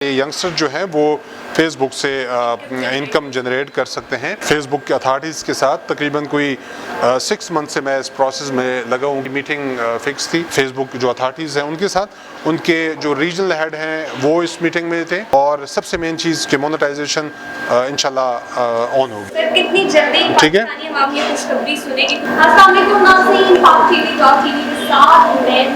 یگسٹر جو ہیں وہ فیس بک سے انکم جنریٹ کر سکتے ہیں۔ فیس بک کے اتھارٹیز کے ساتھ تقریباً کوئی 6 منتھ سے میں اس پروسیس میں لگا ہوں۔ میٹنگ فکس تھی فیس بک جو اتھارٹیز ہیں ان کے ساتھ، ان کے جو ریجنل ہیڈ ہیں وہ اس میٹنگ میں تھے، اور سب سے مین چیز کہ مونیٹائزیشن انشاءاللہ آن ہوگی۔ سر کتنی جلدی ٹھیک ہے، پاکستانی عوام یہ خوشخبری سنے گی؟ السلام علیکم ناظرین، پاک ٹی وی کے ساتھ میں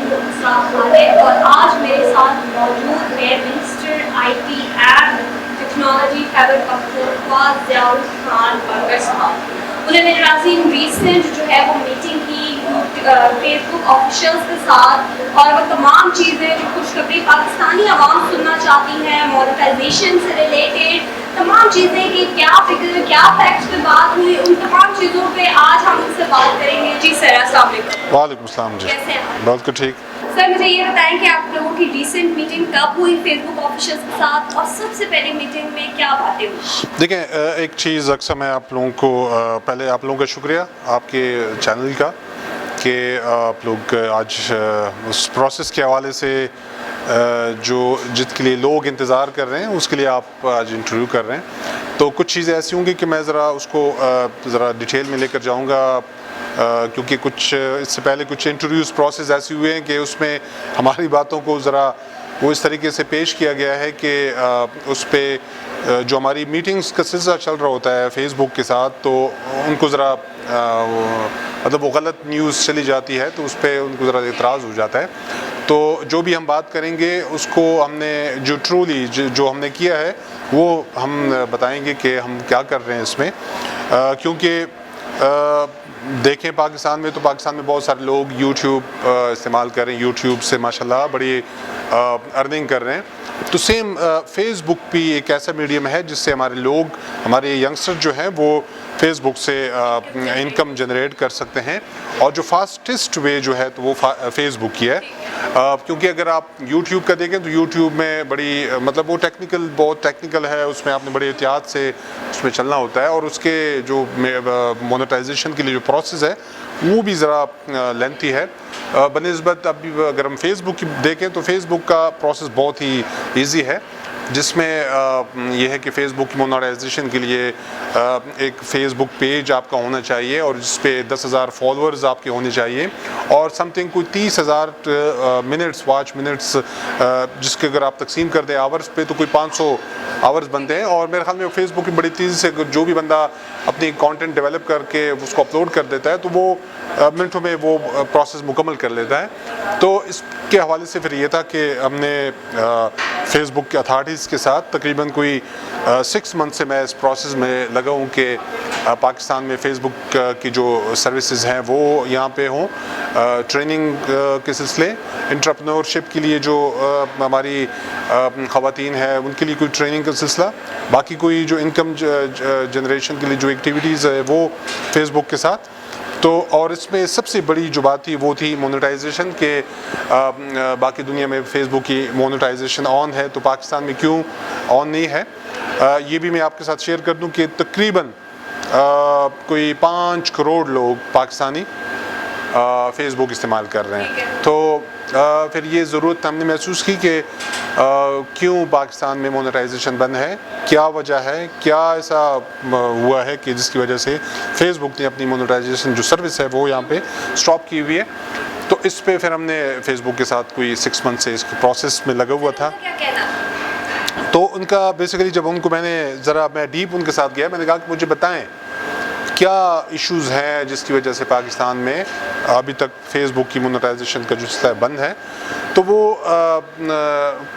خالد، اور آج میرے ساتھ موجود ہے minister I T and technology Khyber Pakhtunkhwa Zia ur Rahman Bangar صاحب۔ انہوں نے ناظرین ریسنٹ جو ہے وہ میٹنگ کی فیس بک آفیشلز کے ساتھ، اور وہ تمام چیزیں جو خوشخبری پاکستانی عوام سننا چاہتی ہیں مونیٹائزیشن سے ریلیٹڈ، تمام چیزیں کہ کیا فکر کیا فیکٹس پہ بات ہوئی، ان تمام چیزوں پہ آج ہم ان سے بات کریں گے۔ جی سر السلام علیکم۔ وعلیکم السلام جی، کیسے ہیں آپ؟ بہت کچھ ٹھیک۔ سر مجھے یہ بتائیں کہ آپ لوگوں کی ریسنٹ میٹنگ کب ہوئی فیس بک آفیشلز کے ساتھ، اور سب سے پہلی میٹنگ میں کیا باتیں ہوئی؟ دیکھیں، ایک چیز اکثر میں آپ لوگوں کو پہلے آپ لوگوں کا شکریہ آپ کے چینل کا کہ آپ لوگ آج اس پروسیس کے حوالے سے جو جس کے لیے لوگ انتظار کر رہے ہیں اس کے لیے آپ آج انٹرویو کر رہے ہیں۔ تو کچھ چیزیں ایسی ہوں گی کہ میں ذرا اس کو ذرا ڈیٹیل میں لے کر جاؤں گا، کیونکہ کچھ اس سے پہلے کچھ انٹرویوز پروسیس ایسی ہوئے ہیں کہ اس میں ہماری باتوں کو ذرا وہ اس طریقے سے پیش کیا گیا ہے کہ اس پہ جو ہماری میٹنگز کا سلسلہ چل رہا ہوتا ہے فیس بک کے ساتھ، تو ان کو ذرا مطلب وہ غلط نیوز چلی جاتی ہے تو اس پہ ان کو ذرا اعتراض ہو جاتا ہے۔ تو جو بھی ہم بات کریں گے اس کو ہم نے جو ٹرولی جو ہم نے کیا ہے وہ ہم بتائیں گے کہ ہم کیا کر رہے ہیں اس میں، کیونکہ دیکھیں پاکستان میں بہت سارے لوگ یوٹیوب استعمال کر رہے ہیں، یوٹیوب سے ماشاءاللہ بڑی ارننگ کر رہے ہیں۔ تو سیم فیس بک بھی ایک ایسا میڈیم ہے جس سے ہمارے ینگسٹر جو ہیں وہ فیس بک سے انکم جنریٹ کر سکتے ہیں، اور جو فاسٹسٹ وے جو ہے تو وہ فیس بک کی ہے، کیونکہ اگر آپ یوٹیوب کا دیکھیں تو یوٹیوب میں بڑی مطلب وہ بہت ٹیکنیکل ہے، اس میں آپ نے بڑی احتیاط سے اس میں چلنا ہوتا ہے، اور اس کے جو مونیٹائزیشن کے لیے جو پروسیس ہے وہ بھی ذرا لینتھی ہے بنسبت اب اگر ہم فیس بک کی دیکھیں تو فیس بک کا پروسیس بہت ہی ایزی ہے، جس میں یہ ہے کہ فیس بک کی مونیٹائزیشن کے لیے ایک فیس بک پیج آپ کا ہونا چاہیے، اور جس پہ 10,000 فالوورز آپ کے ہونے چاہیے، اور سم تھنگ کوئی 30,000 واچ منٹس، جس کے اگر آپ تقسیم کر دیں آورز پہ تو کوئی 500 آورز بنتے ہیں، اور میرے خیال میں فیس بک کی بڑی تیزی سے جو بھی بندہ اپنی کانٹینٹ ڈیولپ کر کے اس کو اپلوڈ کر دیتا ہے تو وہ منٹوں میں وہ پروسیس مکمل کر لیتا ہے۔ تو اس کے حوالے سے پھر یہ تھا کہ ہم نے فیس بک کے اتھارٹیز کے ساتھ تقریباً کوئی 6 منتھ سے میں اس پروسیس میں لگا ہوں کہ پاکستان میں فیس بک کی جو سروسز ہیں وہ یہاں پہ ہوں، ٹریننگ کے سلسلے، انٹرپرینورشپ کے لیے جو ہماری خواتین ہیں ان کے لیے کوئی ٹریننگ کا سلسلہ، باقی کوئی جو انکم جنریشن کے لیے جو ایکٹیویٹیز ہے وہ فیس بک کے ساتھ۔ تو اور اس میں سب سے بڑی جو بات تھی وہ تھی مونیٹائزیشن، کہ باقی دنیا میں فیس بک کی مونیٹائزیشن آن ہے تو پاکستان میں کیوں آن نہیں ہے، یہ بھی میں آپ کے ساتھ شیئر کر دوں کہ تقریباً کوئی 5 کروڑ لوگ پاکستانی فیس بک استعمال کر رہے ہیں۔ تو پھر یہ ضرورت ہم نے محسوس کی کہ کیوں پاکستان میں مونیٹائزیشن بند ہے، کیا وجہ ہے، کیا ایسا ہوا ہے کہ جس کی وجہ سے فیس بک نے اپنی مونیٹائزیشن جو سروس ہے وہ یہاں پہ سٹاپ کی ہوئی ہے۔ تو اس پہ پھر ہم نے فیس بک کے ساتھ کوئی 6 منتھ سے اس کے پروسیس میں لگا ہوا تھا۔ تو ان کا بیسیکلی جب ان کو میں ڈیپ ان کے ساتھ گیا، میں نے کہا کہ مجھے بتائیں کیا ایشوز ہیں جس کی وجہ سے پاکستان میں ابھی تک فیس بک کی مونیٹائزیشن کا جو سلسلہ بند ہے۔ تو وہ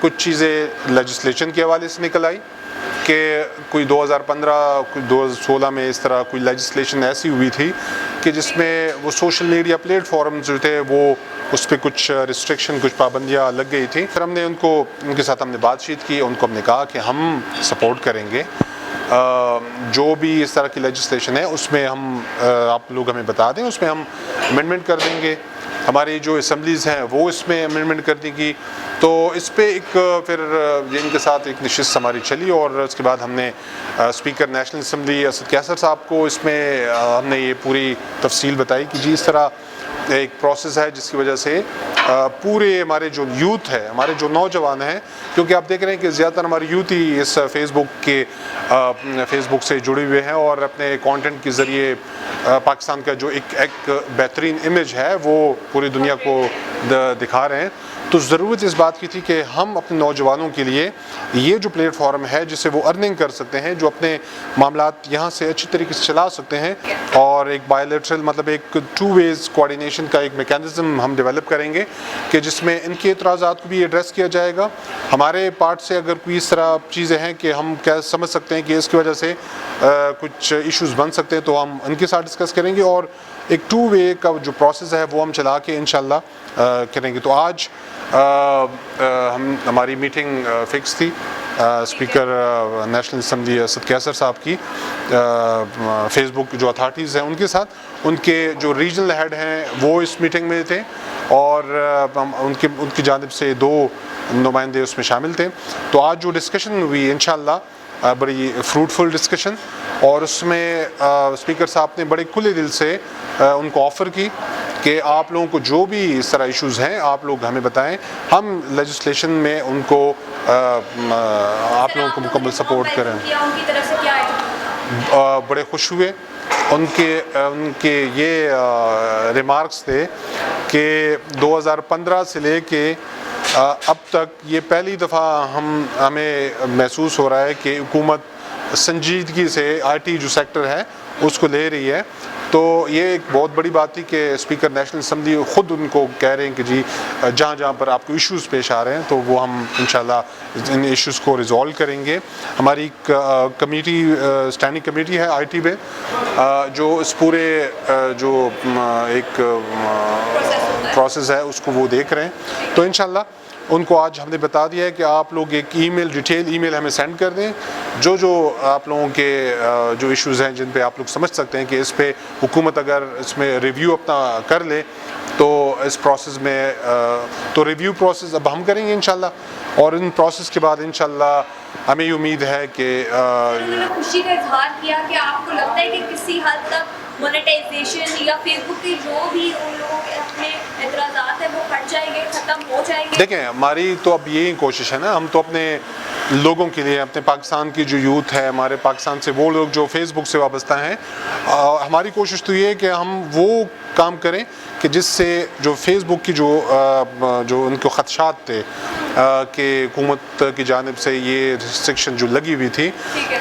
کچھ چیزیں لیجسلیشن کے حوالے سے نکل آئی کہ کوئی 2015 2016 میں اس طرح کوئی لیجسلیشن ایسی ہوئی تھی کہ جس میں وہ سوشل میڈیا پلیٹ فارمز جو تھے وہ اس پہ کچھ ریسٹرکشن، کچھ پابندیاں لگ گئی تھیں۔ پھر ہم نے ان کے ساتھ ہم نے بات چیت کی، ان کو ہم نے کہا کہ ہم سپورٹ کریں گے جو بھی اس طرح کی لیجسلیشن ہے اس میں ہم آپ لوگ ہمیں بتا دیں، اس میں ہم امینڈمنٹ کر دیں گے، ہماری جو اسمبلیز ہیں وہ اس میں امینڈمنٹ کر دیں گی۔ تو اس پہ ایک پھر ان کے ساتھ ایک نشست ہماری چلی، اور اس کے بعد ہم نے اسپیکر نیشنل اسمبلی اسد کیسر صاحب کو اس میں ہم نے یہ پوری تفصیل بتائی کہ جی اس طرح ایک پروسیس ہے جس کی وجہ سے پورے ہمارے جو یوتھ ہے, ہمارے جو نوجوان ہیں, کیونکہ آپ دیکھ رہے ہیں کہ زیادہ تر ہمارے یوتھ ہی اس فیس بک سے جڑے ہوئے ہیں اور اپنے کانٹینٹ کے ذریعے پاکستان کا جو ایک بہترین امیج ہے وہ پوری دنیا کو دکھا رہے ہیں. تو ضرورت اس بات کی تھی کہ ہم اپنے نوجوانوں کے لیے یہ جو پلیٹ فارم ہے جس سے وہ ارننگ کر سکتے ہیں, جو اپنے معاملات یہاں سے اچھی طریقے سے چلا سکتے ہیں, اور ایک بائیلیٹرل مطلب ایک 2 ویز کوآرڈینیشن کا ایک میکینزم ہم ڈیولپ کریں گے کہ جس میں ان کے اعتراضات کو بھی ایڈریس کیا جائے گا. ہمارے پارٹ سے اگر کوئی اس طرح چیزیں ہیں کہ ہم کیا سمجھ سکتے ہیں کہ اس کی وجہ سے کچھ ایشوز بن سکتے ہیں تو ہم ان کے ساتھ ڈسکس کریں گے, اور ایک 2 وے کا جو پروسیس ہے وہ ہم چلا کے انشاءاللہ کریں گے. تو آج ہماری میٹنگ فکس تھی اسپیکر نیشنل اسمبلی اسد کیسر صاحب کی فیس بک جو اتھارٹیز ہیں ان کے ساتھ. ان کے جو ریجنل ہیڈ ہیں وہ اس میٹنگ میں تھے اور ان کی جانب سے 2 نمائندے اس میں شامل تھے. تو آج جو ڈسکشن ہوئی انشاءاللہ بڑی فروٹفل ڈسکشن, اور اس میں اسپیکر صاحب نے بڑے کھلے دل سے ان کو آفر کی کہ آپ لوگوں کو جو بھی اس طرح ایشوز ہیں آپ لوگ ہمیں بتائیں, ہم لیجسلیشن میں ان کو آپ لوگوں کو مکمل سپورٹ کریں. بڑے خوش ہوئے. ان کے یہ ریمارکس تھے کہ 2015 سے لے کے اب تک یہ پہلی دفعہ ہمیں محسوس ہو رہا ہے کہ حکومت سنجیدگی سے آئی ٹی جو سیکٹر ہے اس کو لے رہی ہے. تو یہ ایک بہت بڑی بات تھی کہ اسپیکر نیشنل اسمبلی خود ان کو کہہ رہے ہیں کہ جی جہاں پر آپ کو ایشوز پیش آ رہے ہیں تو وہ ہم انشاءاللہ ان ایشوز کو ریزولو کریں گے. ہماری کمیٹی اسٹینڈنگ کمیٹی ہے آئی ٹی میں جو اس پورے جو ایک پروسیس ہے اس کو وہ دیکھ رہے ہیں. تو انشاءاللہ ان کو آج ہم نے بتا دیا ہے کہ آپ لوگ ایک ڈیٹیل ای میل ہمیں سینڈ کر دیں جو آپ لوگوں کے جو ایشوز ہیں جن پہ آپ لوگ سمجھ سکتے ہیں کہ اس پہ حکومت اگر اس میں ریویو اپنا کر لے تو اس پروسیس میں تو ریویو پروسیس اب ہم کریں گے انشاءاللہ, اور ان پروسیس کے بعد انشاءاللہ ہمیں یہ امید ہے کہ انہوں نے خوشی کا اظہار کیا کہ آپ کو لگتا ہے کہ کسی حد تک مونیٹائزیشن یا فیس بک کے جو بھی ان لوگوں کے اپنے اعتراضات ہیں وہ ہٹ جائیں گے, ختم ہو جائیں گے. دیکھیں ہماری تو اب یہی کوشش ہے نا, ہم تو اپنے لوگوں کے لیے, اپنے پاکستان کی جو یوتھ ہے, ہمارے پاکستان سے وہ لوگ جو فیس بک سے وابستہ ہیں, ہماری کوشش تو یہ ہے کہ ہم وہ کام کریں کہ جس سے جو فیس بک کی جو ان کو خدشات تھے کہ حکومت کی جانب سے یہ ریسٹرکشن جو لگی ہوئی تھی,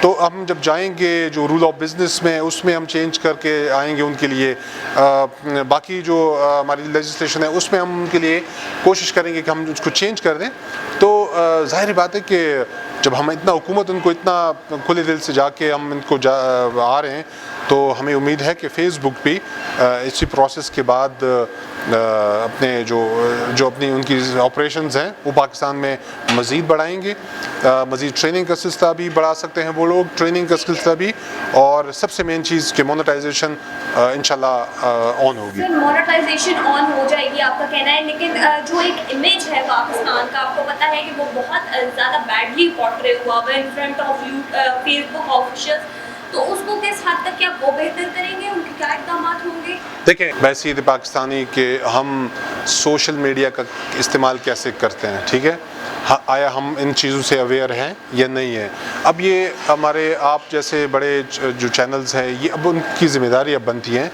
تو ہم جب جائیں گے جو رول آف بزنس میں اس میں ہم چینج کر کے آئیں گے ان کے لیے. باقی جو ہماری لیجسلیشن ہے اس میں ہم ان کے لیے کوشش کریں گے کہ ہم اس کو چینج کر دیں. تو ظاہر بات ہے کہ جب ہم اتنا حکومت ان کو اتنا کھلے دل سے جا کے ہم ان کو آ رہے ہیں تو ہمیں امید ہے کہ فیس بک بھی اسی پروسیس کے بعد اپنے جو اپنی ان کی آپریشنز ہیں وہ پاکستان میں مزید بڑھائیں گے. مزید ٹریننگ کا سلسلہ بھی بڑھا سکتے ہیں وہ لوگ, ٹریننگ کا سلسلہ بھی, اور سب سے مین چیز کہ مونیٹائزیشن انشاءاللہ آن ہوگی. مونیٹائزیشن آن ہو جائے گی آپ کا کہنا ہے, لیکن جو ایک امیج ہے پاکستان کا آپ کو پتہ ہے کہ وہ بہت زیادہ بیڈلی پورٹرے ہوا ہوا in front of face book officials, تو اس کو کس حد تک کیا وہ بہتر کریں گے, ان کے کیا اقدامات ہوں گے؟ دیکھیں ویسے ہی پاکستانی کہ ہم سوشل میڈیا کا استعمال کیسے کرتے ہیں, ٹھیک ہے, آیا ہم ان چیزوں سے اویئر ہیں یا نہیں ہیں. اب یہ ہمارے آپ جیسے بڑے جو چینلز ہیں یہ اب ان کی ذمہ داری اب بنتی ہیں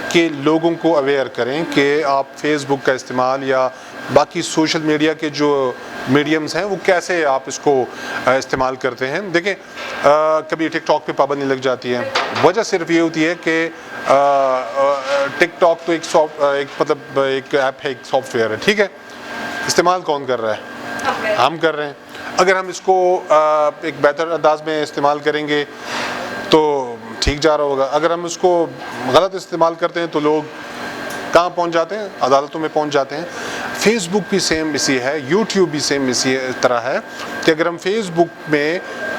کہ لوگوں کو اویئر کریں کہ آپ فیس بک کا استعمال یا باقی سوشل میڈیا کے جو میڈیمز ہیں وہ کیسے آپ اس کو استعمال کرتے ہیں. دیکھیں کبھی ٹک ٹاک پہ پابندی لگ جاتی ہے, وجہ صرف یہ ہوتی ہے کہ ٹک ٹاک تو ایک مطلب ایک ایپ ہے, ایک سافٹ ویئر ہے, ٹھیک ہے, استعمال کون کر رہا ہے, ہم کر رہے ہیں. اگر ہم اس کو ایک بہتر انداز میں استعمال کریں گے تو ٹھیک جا رہا ہوگا, اگر ہم اس کو غلط استعمال کرتے ہیں تو لوگ کہاں پہنچ جاتے ہیں, عدالتوں میں پہنچ جاتے ہیں. فیس بک بھی سیم اسی ہے, یوٹیوب بھی سیم اسی طرح ہے کہ اگر ہم فیس بک میں